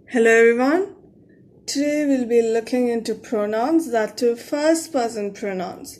Hello everyone. Today we'll be looking into pronouns, that too first person pronouns.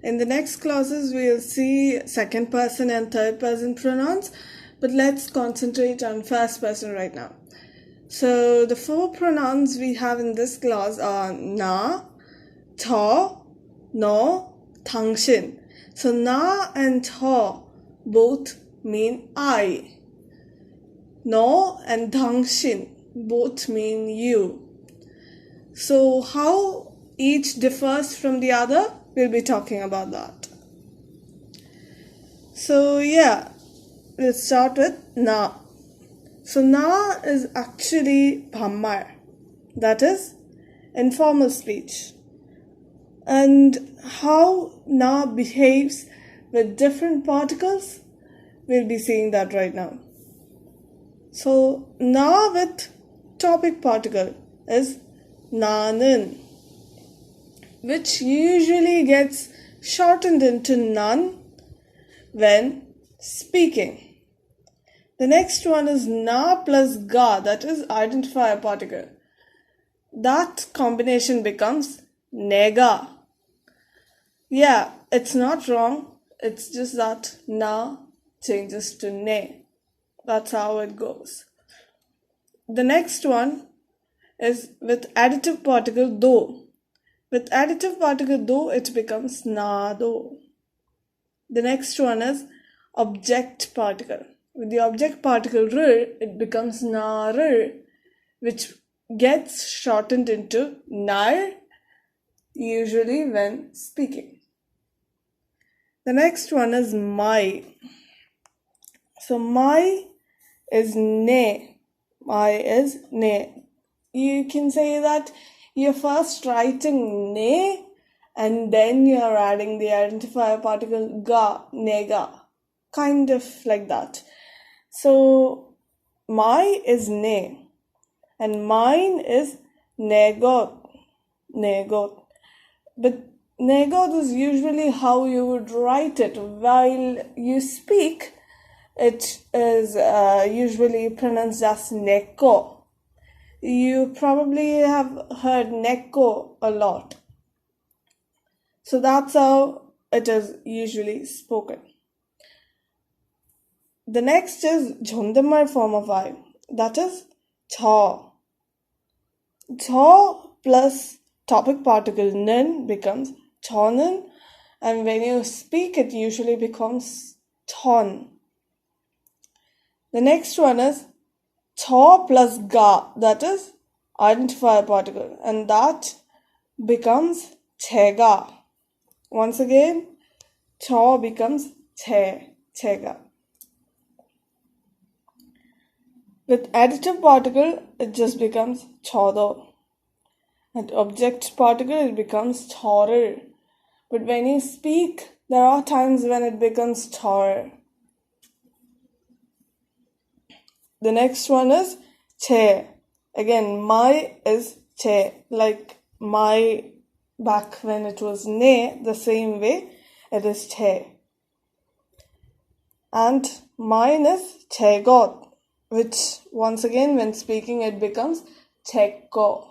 In the next classes we'll see second person and third person pronouns, but let's concentrate on first person right now. So the four pronouns we have in this class are na, 저, 너, 당신. So na and 저 both mean I. 너 and 당신 both mean you. So how each differs from the other, we'll be talking about that. So let's start with na. So na is actually 반말, that is informal speech. And how na behaves with different particles, we'll be seeing that right now. So na with topic particle is 나는, which usually gets shortened into none when speaking. The next one is na plus ga, that is identifier particle. That combination becomes nega. Yeah, it's not wrong, it's just that na changes to ne. That's how it goes. The next one is with additive particle do. With additive particle do, it becomes nado. The next one is object particle. With the object particle rir, it becomes narir, which gets shortened into nar, usually when speaking. The next one is my. So my is ne. My is ne. You can say that you're first writing ne and then you're adding the identifier particle ga, nega, kind of like that. So my is ne and mine is negot. But negot is usually how you would write it. While you speak, it is usually pronounced as neko. You probably have heard neko a lot. So that's how it is usually spoken. The next is 존댓말 form of I. That is 저. 저 plus topic particle 는 becomes 저는, and when you speak it usually becomes 전. The next one is 저 plus ga, that is identifier particle, and that becomes 제가. Once again, 저 becomes 제가. With additive particle, it just becomes 저도. And object particle, it becomes 저를. But when you speak, there are times when it becomes 절. The next one is 제. Again, my is 제. Like my back when it was ne, the same way it is 제. And mine is 제것, which once again when speaking it becomes 제거.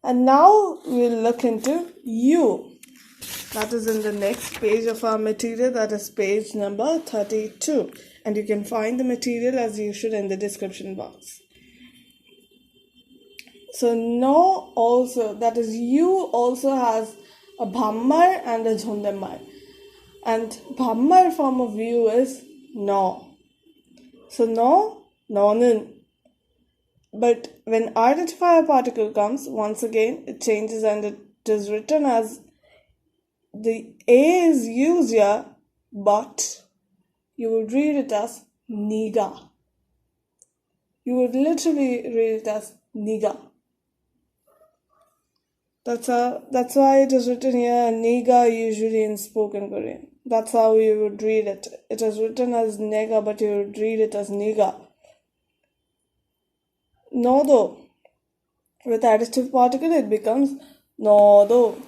And now we'll look into you. That is in the next page of our material, that is page number 32. And you can find the material as usual in the description box. So no also, that is you also has a bhammar and a 존댓말. And bhammar form of you is no. So no, 너는. But when identifier particle comes, once again it changes and it is written as, the A is used here, but you would read it as niga. You would literally read it as niga. That's why it is written here niga usually in spoken Korean. That's how you would read it. It is written as nega, but you would read it as niga. 너도. With additive particle, it becomes 너도.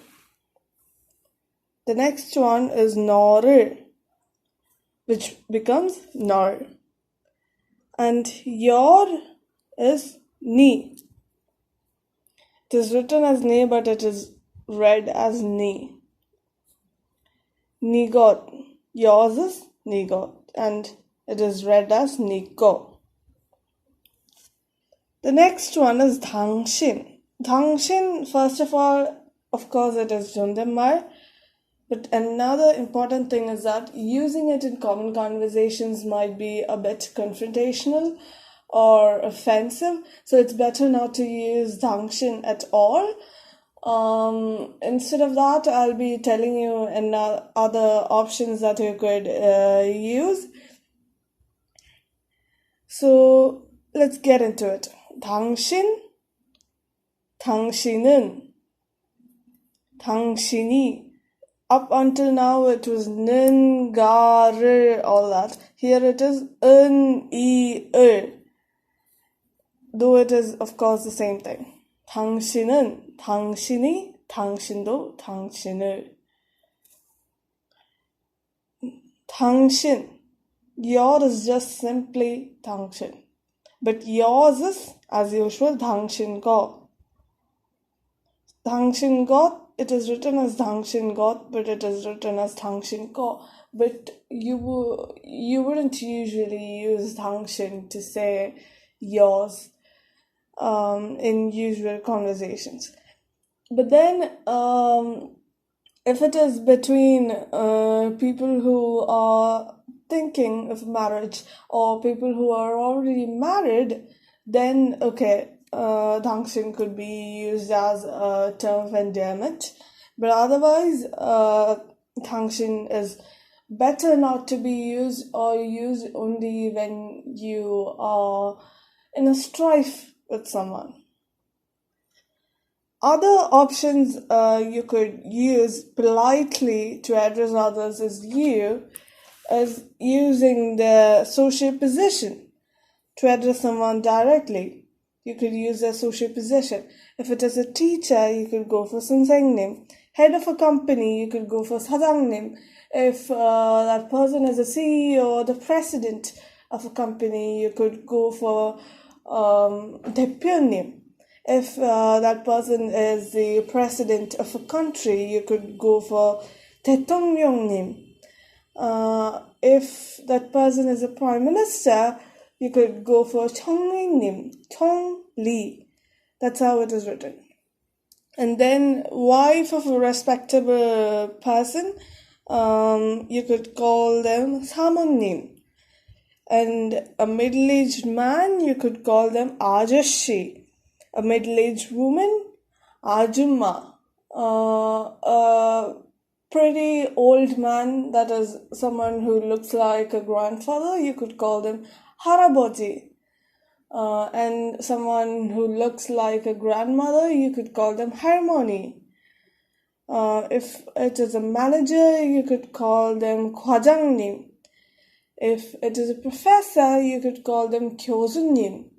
The next one is 너를, which becomes 널. And your is ni. It is written as ni, but it is read as ni. Nigot. Yours is nigot, and it is read as niko. The next one is 당신. 당신, first of course, it is 존댓말. But another important thing is that using it in common conversations might be a bit confrontational or offensive. So it's better not to use 당신 at all. Instead of that, I'll be telling you other options that you could use. So let's get into it. 당신, 당신은, 당신이. Up until now, it was 는, 가, 를, all that. Here it is 은, 이, 을. Though it is, of course, the same thing. 당신은, 당신이, 당신도, 당신을. 당신. Your is just simply 당신. But yours is, as usual, 당신 것. 당신 것. It is written as 당신 것, but it is written as 당신 거. But you wouldn't usually use 당신 to say yours in usual conversations. But then if it is between people who are thinking of marriage or people who are already married, then okay, 당신 could be used as a term of endearment, but otherwise 당신 is better not to be used or used only when you are in a strife with someone. Other options you could use politely to address others as you is using the social position to address someone directly. You could use their social position. If it is a teacher, you could go for 선생님. Head of a company, you could go for 사장님. If that person is a CEO or the president of a company, you could go for 대표님. If that person is the president of a country, you could go for 대통령님. If that person is a prime minister, you could go for 총리님, 총리. That's how it is written. And then wife of a respectable person, you could call them 사모님. And a middle-aged man, you could call them 아저씨. A middle-aged woman, 아줌마. A pretty old man, that is someone who looks like a grandfather, you could call them 할아버지. And someone who looks like a grandmother, you could call them 할머니. If it is a manager, you could call them 과장님. If it is a professor, you could call them 교수님.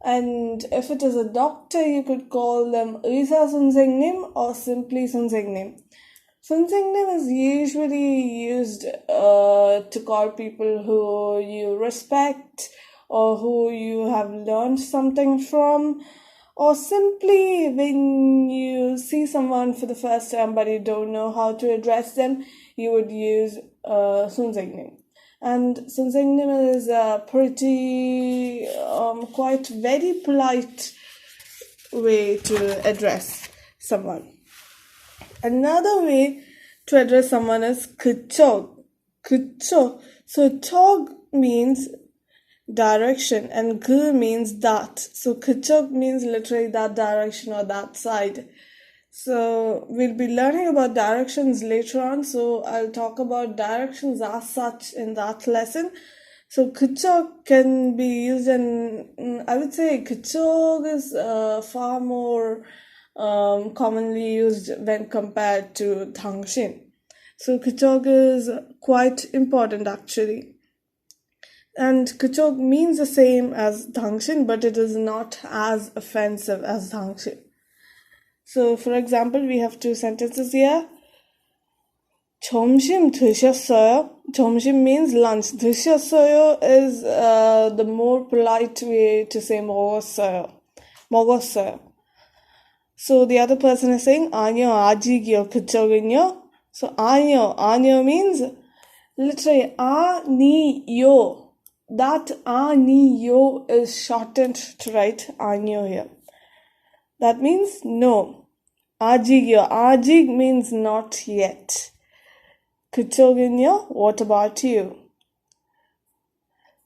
And if it is a doctor, you could call them 의사 선생님 or simply 선생님. 선생님 is usually used to call people who you respect or who you have learned something from, or simply when you see someone for the first time but you don't know how to address them, you would use 선생님. And 선생님 is a pretty, quite very polite way to address someone. Another way to address someone is 그쪽. 그쪽. So 쪽 means direction and 그 means that. So 그쪽 means literally that direction or that side. So we'll be learning about directions later on. So I'll talk about directions as such in that lesson. So 그쪽 can be used in, I would say 그쪽 is far more commonly used when compared to 당신. So 그쪽 is quite important actually. And 그쪽 means the same as 당신, but it is not as offensive as 당신. So for example, we have two sentences here. 점심 드셨어요? 점심 means lunch. 드셨어요 is the more polite way to say 먹었어요. 먹었어요. So the other person is saying 아니요, 아직이요, 그쪽은요. So 아니요 means literally 아니요. That 아니요 is shortened to write 아니요 here. That means no. 아직이요. 아직 means not yet. 그쪽은요? What about you?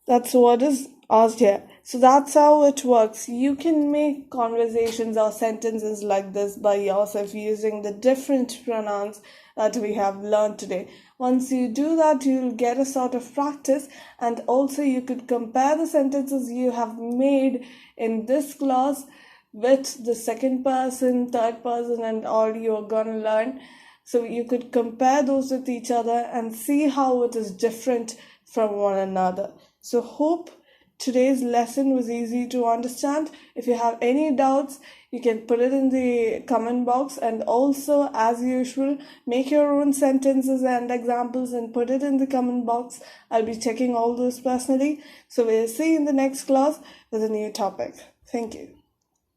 That's what is asked here. So that's how it works. You can make conversations or sentences like this by yourself using the different pronouns that we have learned today. Once you do that, you'll get a sort of practice, and also you could compare the sentences you have made in this class with the second person, third person, and all you're gonna learn. So you could compare those with each other and see how it is different from one another. So hope today's lesson was easy to understand. If you have any doubts, you can put it in the comment box, and also as usual, make your own sentences and examples and put it in the comment box. I'll be checking all those personally. So we'll see you in the next class with a new topic. Thank you.